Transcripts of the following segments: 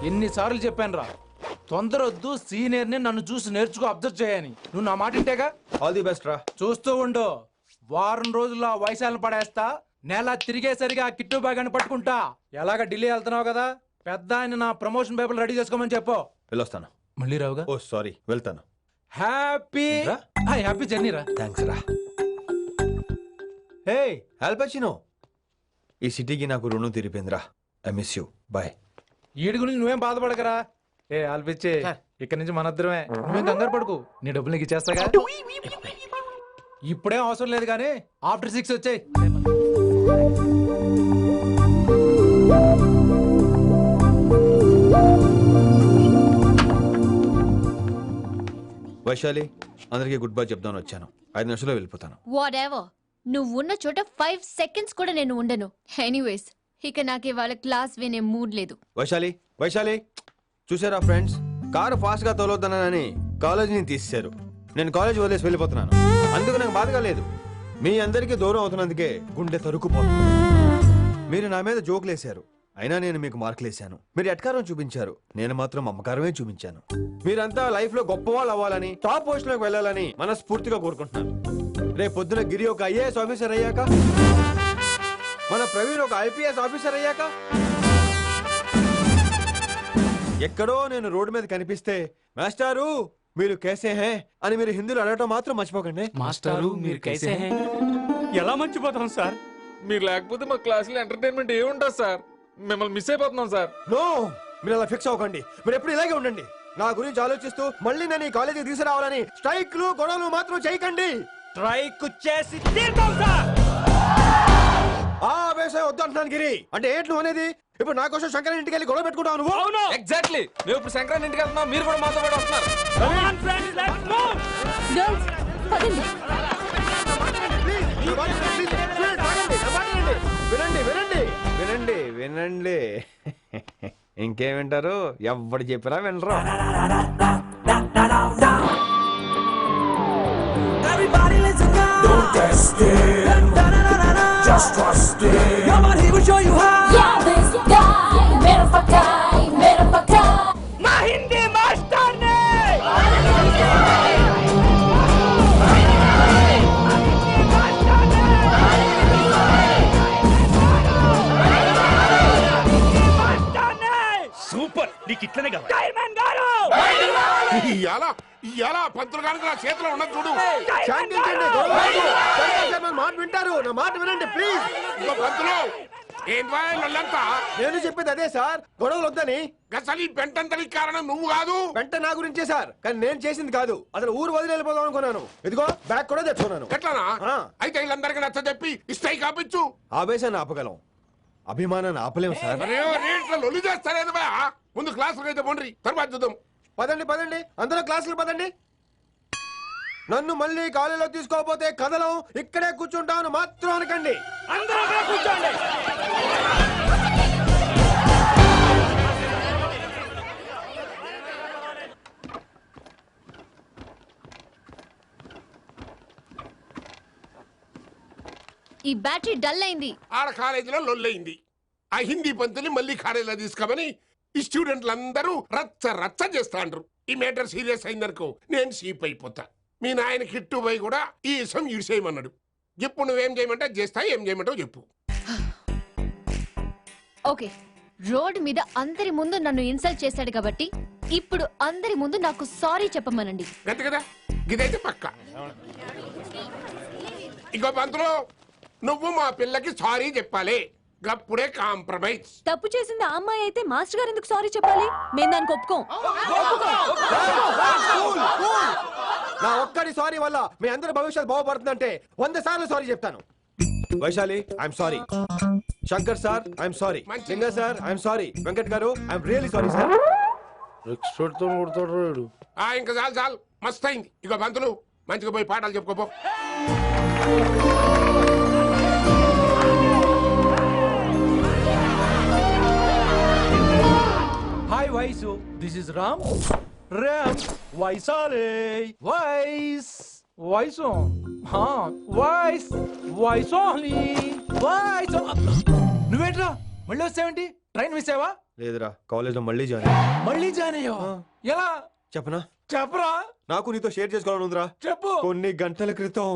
ఎన్నిసార్లు చెప్పాను రా, తొందర వద్దు, సీనియర్ ని నన్ను చూసి నేర్చుకో, అబ్జర్వ్ చేయని. నువ్వు నా మాట ఇంటేగా. ఆల్ ది బెస్ట్ రా. చూస్తూ ఉండు, వారం రోజుల్లో వయసాలను పడేస్తా. నెల తిరిగేసరిగా కిట్టు బాగాని పట్టుకుంటా. ఎలాగ ఢిల్లీ వెళ్తున్నావు కదా, పెద్ద ఆయన నా ప్రమోషన్ పేపర్లు రెడీ చేసుకోమని చెప్పు. వెళ్ళొస్తాను. మళ్ళీ రావుగా? ఓ సారీ, వెళ్తాను. హ్యాపీ జర్నీ రా. థ్యాంక్స్ రా. హే ఆల్ పచినో, ఈ సిటీకి నాకు రుణం తీరిపోయిందిరా. I miss you. బాయ్. ఈడి గురించి నువ్వేం బాధపడకరా. ఏ ఆల్పిచ్చే, ఇక్కడ నుంచి మనద్దరమే. నువ్వేం కంగారు పడుకు, నీ డబ్బులు నీకు ఇచ్చేస్తాగా. ఇప్పుడేం అవసరం లేదు కానీ ఆఫ్టర్ 6 వచ్చాయి. వైశాలి, అందరికీ గుడ్ బై చెప్దామని వచ్చాను. 5 నిమిషాల్లో వెళ్ళిపోతాను. వాటెవర్, నువ్వు ఉన్న చోట 5 seconds కూడా నేను ఉండను. ఎనీవేస్, ఇక నాకు ఇవాళ క్లాస్ వినే మూడ్ లేదు. వైశాలి, వైశాలి, చూసారా ఫ్రెండ్స్, కారు ఫాస్ట్ గా తోలొద్దనని కాలేజీని తీసేశారు. నేను కాలేజ్ వదిలేసి వెళ్ళిపోతున్నాను. అందుకు నాకు బాధగా లేదు. మీ అందరికీ దూరం అవుతున్నందుకే గుండె తరుక్కుపోతుంది. మీరు నా మీద జోకులేశారు, అయినా నేను మీకు మార్కులేశాను. మీరు ఎట్కారం చూపించారు, నేను మాత్రం అమ్మకారమే చూపించాను. మీరంతా లైఫ్ లో గొప్ప వాళ్ళు అవ్వాలని, టాప్ పొజిషన్ లోకి వెళ్ళాలని మనస్ఫూర్తిగా కోరుకుంటున్నాను. రేపు పొద్దున గిరి ఒక IAS ఆఫీసర్ అయ్యాక, మన ప్రవీణ్ ఒక IPS ఆఫీసర్ అయ్యాక, ఎక్కడో నేను రోడ్డు మీద కనిపిస్తే మాస్టారు మీరు కేసే హే అని మీరు హిందీలో అడగటం మాత్రం మర్చిపోకండి. మాస్టారు మీరు కైసే హై? ఎలా మర్చిపోతాం సార్? మీరు లేకపోతే మా క్లాసులో ఎంటర్టైన్మెంట్ ఏముంటుంది సార్? మిమ్మల్ని మిస్ అయిపోతున్నాం సార్. నో, మీరు అలా ఫిక్స్ అవ్వకండి. మీరు ఎప్పుడు ఇలాగే ఉండండి. నా గురించి ఆలోచిస్తూ మళ్ళీ నేను ఈ కాలేజీకి తీసుకురావాలని స్ట్రైక్లు గొడవలు మాత్రం చేయకండి. స్ట్రైక్ చేసి తీరుతాం సార్. ఆ ఆవేశం వద్దు అంటున్నాను గిరి. అంటే ఏంటి నువ్వు అనేది? ఇప్పుడు నా కోసం శంకర్ ఇంటికి వెళ్ళి గొడవ పెట్టుకుంటావు నువ్వు? అవును, ఎగ్జాక్ట్లీ. మేము ఇప్పుడు శంకరాన్ని ఇంటికి వెళ్తున్నాం, మీరు కూడా మాతో పాటు వస్తున్నారు. గర్ల్స్, పదండి. వినండి వినండి వినండి వినండి. ఇంకేం వింటారు? ఎవరు చెప్పినా వినరు. Don't test it, just trust it. Come on, he will show you how. Yeah, this guy, mera pakai. మా హిందీ మాస్టర్ నే సూపర్. నీకు ఇట్లనే కావాలి. చైర్మన్ గారు, ఇయాల పంతులు గారికి నా చేతిలో ఉన్నది చూడు. శాంతించండి, గొడవ వద్దు. శంకర్ మాట వింటారు. నా మాట వినండి ప్లీజ్. ఇగో పంతులు, ఏంటా వాళ్ళంతా? నేను చెప్పేది అదే సార్, గొడవలు వద్దని. అసలు ఈ పెంటంతరికి కారణం నువ్వు కాదు. వెంట నా గురించే సార్, కానీ నేను చేసింది కాదు. అసలు ఊరు వదిలి వెళ్ళిపోదాం అనుకున్నాను. ఇదిగో బ్యాగ్ కూడా తెచ్చుకున్నాను. ఎట్లానా? ఆ. అయితే వీళ్ళందరికీ నచ్చ చెప్పి స్ట్రైక్ ఆపించు. ఆవేశాన్ని ఆపగలం, అభిమానాన్ని ఆపలేము సార్. అరే రేట్ల లొల్లి చేస్తారేది బా. ముందు క్లాసులకు అయితే పోండి, తర్వాత చూద్దాం. పదండి పదండి, అందరూ క్లాసులు పదండి. నన్ను మళ్ళీ కాలేజీలో తీసుకోకపోతే కథలం ఇక్కడే కూర్చుంటాను మాత్రం అనకండి. అందరూ అక్కడ కూర్చోండి. ఈ బ్యాటరీ డల్ అయింది. ఆడ కాలేజీలో లొల్లయింది. ఆ హిందీ పంతుని మళ్ళీ కాలేజీలో తీసుకోమని ఈ స్టూడెంట్లందరూ రచ్చ రచ్చ చేస్తాండ్రు. ఈ మేటర్ సీరియస్ అయిందనుకో నేను సీప్ అయిపోతా. మీ నాయన కిట్టు పోయి కూడా ఈ విషయం ఇడిసేయమన్నాడు. ఇప్పుడు నువ్వేం చేయమంటే చేస్తా, ఏం చేయమంటావు చెప్పు. ఓకే, రోడ్ మీద అందరి ముందు నన్ను ఇన్సల్ట్ చేశాడు కాబట్టి ఇప్పుడు అందరి ముందు నాకు సారీ చెప్పమనండి. అంతే కదా, ఇదైతే పక్క. ఇంకో పంతులు, నువ్వు మా పిల్లకి సారీ చెప్పాలి. గప్పుడే కాంప్రమైజ్. తప్పు చేసింది ఆ అమ్మాయి అయితే మాస్టర్ గారు ఎందుకు సారీ చెప్పాలి? మేము దానికి ఒప్పుకోం. నా ఒక్కడి సారీ వల్ల మీ అందరి భవిష్యత్తు బాగుపడుతుందంటే 100 సార్లు సారీ చెప్తాను. Vaishali, I'm sorry. Shankar sir, I'm sorry. లింగ సార్, ఐఎమ్ సారీ. వెంకట్ గారు, ఐఎమ్ రియల్లీ సారీ సార్. ఇంకా చాలు చాలు, మస్త్ అయింది. ఇక పంతులు మంచిగా పోయి పాఠాలు చెప్పుకోపో. Hi Vaisu, this is Ram. Ram వైసాలే. వైస్ వైసు, వైస్ వైసోహ్లీ వైస్. నువ్వేంట్రా మళ్ళీ వస్తావేంటి? ట్రైన్ మిస్ అయ్యావా? లేదురా, కాలేజ్ లో మళ్ళీ జాయిన్ అయ్యా. మళ్ళీ జాయిన్ అయ్యావా? ఎలా? చెప్పనా? చెప్పరా. నాకు నీతో షేర్ చేసుకోవాలని ఉందిరా. చెప్పు. కొన్ని గంటల క్రితం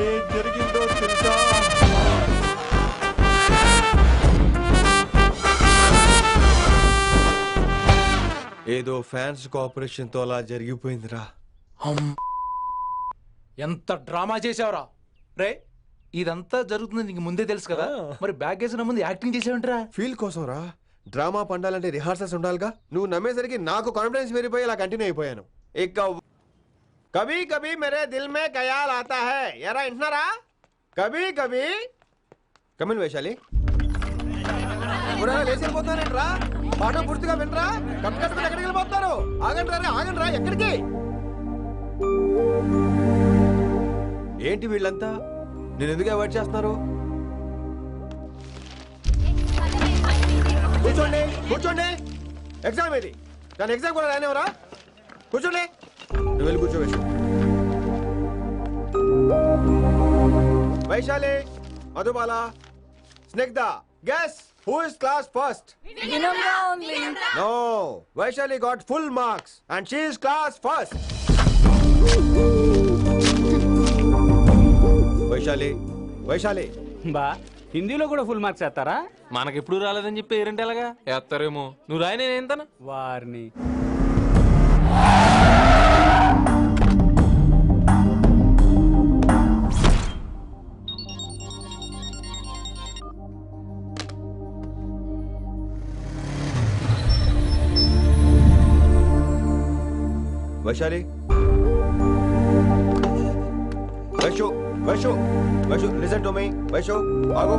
ఏం జరిగిందో తెలుసా? ఏదో ఫ్యాన్స్ కోఆపరేషన్ తో అలా జరిగిపోయిందిరా. ఎంత డ్రామా చేసావురా రే. ఇదంతా జరుగుతుంది నీకు ముందే తెలుసు కదా, మరి బ్యాగ్ వేసిన ముందు యాక్టింగ్ చేసావంటరా? ఫీల్ కోసం రా. డ్రామా పండాలంటే రిహార్సల్స్ ఉండాలిగా. నువ్వు నమ్మేసరికి నాకు కాన్ఫిడెన్స్ పెరిగిపోయి ఇలా కంటిన్యూ అయిపోయాను. ఇక కభీ కభీ మేరే దిల్ మే ఖయాల్ ఆతా హై, ఎరా వింటున్నారా? కభీ కభీ కమిన్ వైశాలి. లేచి వెళ్ళిపోతున్నారేంట్రా? పాట పూర్తిగా వినరా? కట్టుకట్టుకుని ఎక్కడికి వెళ్ళిపోతున్నారు? ఆగండి రా, ఎక్కడికి? ఏంటి వీళ్ళంతా నేను ఎందుకు అవాయిడ్ చేస్తున్నారు? కూర్చోండి. ఎగ్జామ్ ఇది. దాని ఎగ్జామ్ కూడా రానివరా? కూర్చోండి. నువ్వు వెళ్ళి కూర్చో Vaishali, Madhubala, Snigdha, guess who is class first? No, Vaishali got full marks and she is class first. Vaishali బా హిందీలో కూడా ఫుల్ మార్క్స్ వేస్తారా? మనకెప్పుడు రాలేదని చెప్పి ఏరంటే ఎలాగా వేస్తారేమో. నువ్వు రాయి, నేను ఏంతాను వారిని. Vaishali, Vaishu listen to me. Vaishu ఆగు.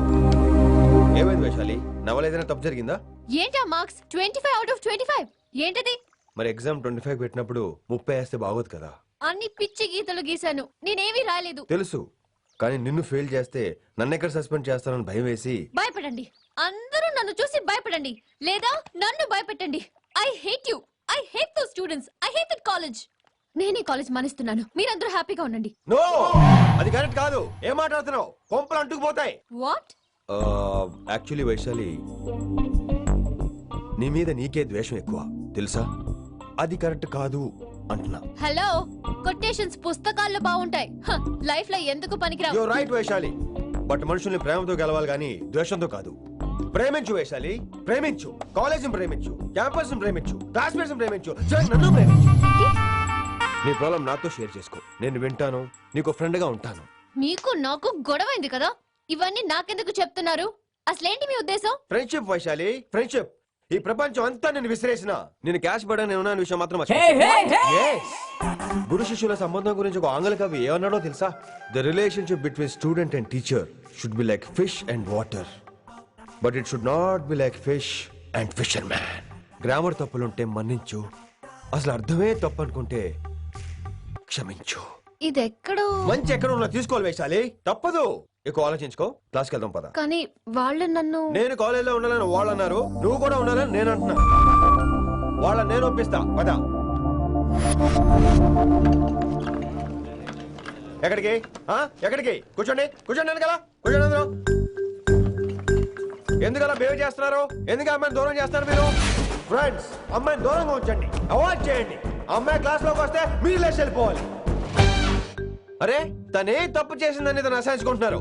ఏమైంది వైశాలి? నవల ఏదైనా తప్పు జరిగిందా? ఏంటా మార్క్స్ 25 out of 25? ఏంటది? మరి ఎగ్జామ్ 25 పెట్టినప్పుడు 30 వేస్తే బాగోదు కదా. అన్ని పిచ్చి గీతలు గీశాను, నేనేమీ రాలేదు. తెలుసు, కానీ నిన్ను ఫెయిల్ చేస్తే నన్నెక్కడ సస్పెండ్ చేస్తానని భయం వేసి. భయపడండి, అందరూ నన్ను చూసి భయపడండి, లేదా నన్ను భయపెట్టండి. I hate you, I hate those students, I hate that college. నేనే కాలేజ్ మానేస్తున్నాను, మీరందరూ హ్యాపీగా ఉండండి. నో, అది కరెక్ట్ కాదు. ఏం మాట్లాడుతున్నావు? కొంపలు అంటుకుపోతాయి. వాట్? యాక్చువల్లీ వైశాలి, నీ మీద నీకే ద్వేషం ఎక్కువ తెలుసా? అది కరెక్ట్ కాదు అంటున్నా. హలో, కొటేషన్స్ పుస్తకాల్లో బాగుంటాయి, లైఫ్ లో ఎందుకు పనికిరావు. యు రైట్ వైశాలి, బట్ మనుషుల్ని ప్రేమతో గెలవాలి గాని ద్వేషంతో కాదు. ప్రేమించు వైశాలి, ప్రేమించు. కాలేజ్ ప్రేమించు, క్యాంపస్ ప్రేమించు, క్లాస్మేట్స్ ప్రేమించు, నన్ను ప్రేమించు. నీ ప్రాబ్లం నాతో షేర్ చేసుకో, నేను వింటాను, నీకు ఫ్రెండ్ గా ఉంటాను. మీకు నాకు గొడవైంది కదా, ఇవన్నీ నాకెందుకు చెప్తున్నారు? అసలేంటి మీ ఉద్దేశం? Friendship Vaishali, friendship. ఈ ప్రపంచం అంతా నేను విసిరేసిన నేను క్యాష్ పడని ఉన్న విషయం మాత్రం గురు శిష్యుల సంబంధం గురించి ఒక ఆంగ్ల కవి ఏమన్నాడో తెలుసా? The relationship between student and teacher should be like fish and water, but it should not be like fish and fisherman. Grammar తప్పులుంటే మన్నించు, అసలు అర్థమే తప్పు అనుకుంటే క్షమించు. ఇది ఎక్కడో మంచి ఎక్కడ ఉన్నా తీసుకోవాలి వైశాలి, తప్పదు. ఎక్కువ ఆలోచించుకో, క్లాస్కి వెళ్దాం పద. కానీ వాళ్ళు నన్ను. నేను కాలేజీలో ఉండాలని వాళ్ళు అన్నారు, నువ్వు కూడా ఉండాలని నేను అంటున్నా. వాళ్ళని నేను ఒప్పిస్తా, పద. ఎక్కడికి? ఎక్కడికి? కూర్చోండి కదా, కూర్చోండి అందరూ. ఎందుకలా బిహేవ్ చేస్తున్నారు? ఎందుకు అమ్మాయిని దూరం చేస్తారు మీరు? ఫ్రెండ్స్, అమ్మాయిని దూరంగా ఉంచండి, అవాయిడ్ చేయండి. అమ్మాయి క్లాస్ లోకి వస్తే మీరు లేచి వెళ్ళిపోవాలి. అరే, తనే తప్పు చేసిందని తను అసహించుకుంటున్నారు.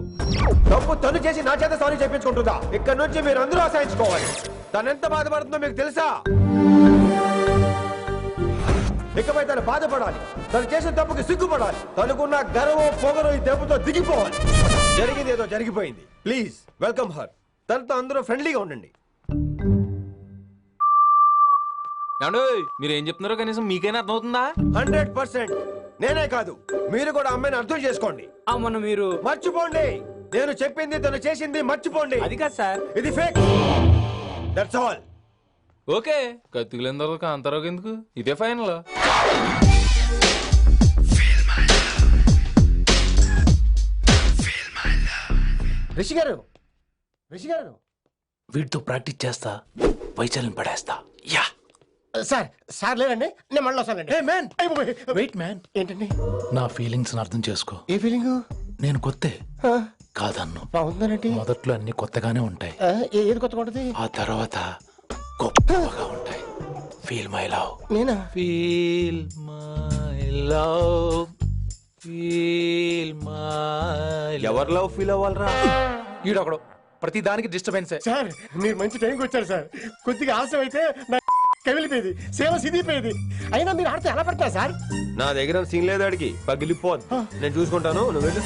తప్పు తను చేసి నా చేత సారీ చెప్పించుకుంటుందా? ఇక్కడ నుంచి మీరు అందరూ అసహించుకోవాలి. తను ఎంత బాధపడుతుందో మీకు తెలుసా? ఇకపై తను బాధపడాలి, తను చేసిన తప్పుకి సిగ్గుపడాలి. తనకున్న గర్వం పొగరు ఈ దెబ్బతో దిగిపోవాలి. జరిగింది ఏదో జరిగిపోయింది. Please welcome her. తనతో అందరూ ఫ్రెండ్లీగా ఉండండి. మీరు ఏం చెప్తున్నారో కనీసం మీకైనా అర్థమవుతుందా? 100%. నేనే కాదు, మీరు కూడా అమ్మాయిని అర్థం చేసుకోండి. అవును, మీరు మర్చిపోండి. నేను చెప్పింది తను చేసింది మర్చిపోండి. అది కాదు సార్, ఇది ఫేక్. That's all. ఓకే, కత్తిలేని తర్వాత కాంతారావు ఎందుకు? ఇదే ఫైనల్. రిషి గారు, వీటితో ప్రాక్టీస్ చేస్తా, వైశాలిని పడేస్తా. యా సార్ లేదండి, నేను మళ్ళీ వస్తానండి. Wait man. ఏంటండి? నా ఫీలింగ్స్ అర్థం చేసుకో. ఏ ఫీలింగ్? నేను కొత్తే కాదన్ను. బాగుందనండి. మొదట్లో అన్ని కొత్తగానే ఉంటాయి, ఏది కొత్తగా ఉంటుంది? ఆ తర్వాత గొప్పగా ఉంటాయి. ఫీల్ మై లవ్, నేనా? Feel my love, feel my. ఎవరి లవ్ ఫీల్ అవ్వాలరా? ఈడొకడు ప్రతి దానికి డిస్టర్బెన్సే. సార్ మీరు మంచి టైంకి వచ్చారు సార్. కొద్దిగా ఆలస్యం అయితే నా కమిలిపోయేది, సేవ సిదిపోయేది. అయినా మీరు ఆడితే ఎలా పడతారు సార్? నా దగ్గర సీన్ లేదు, అడిగి పగిలిపోద్ది. నేను చూసుకుంటాను, నువ్వు వెళ్ళు.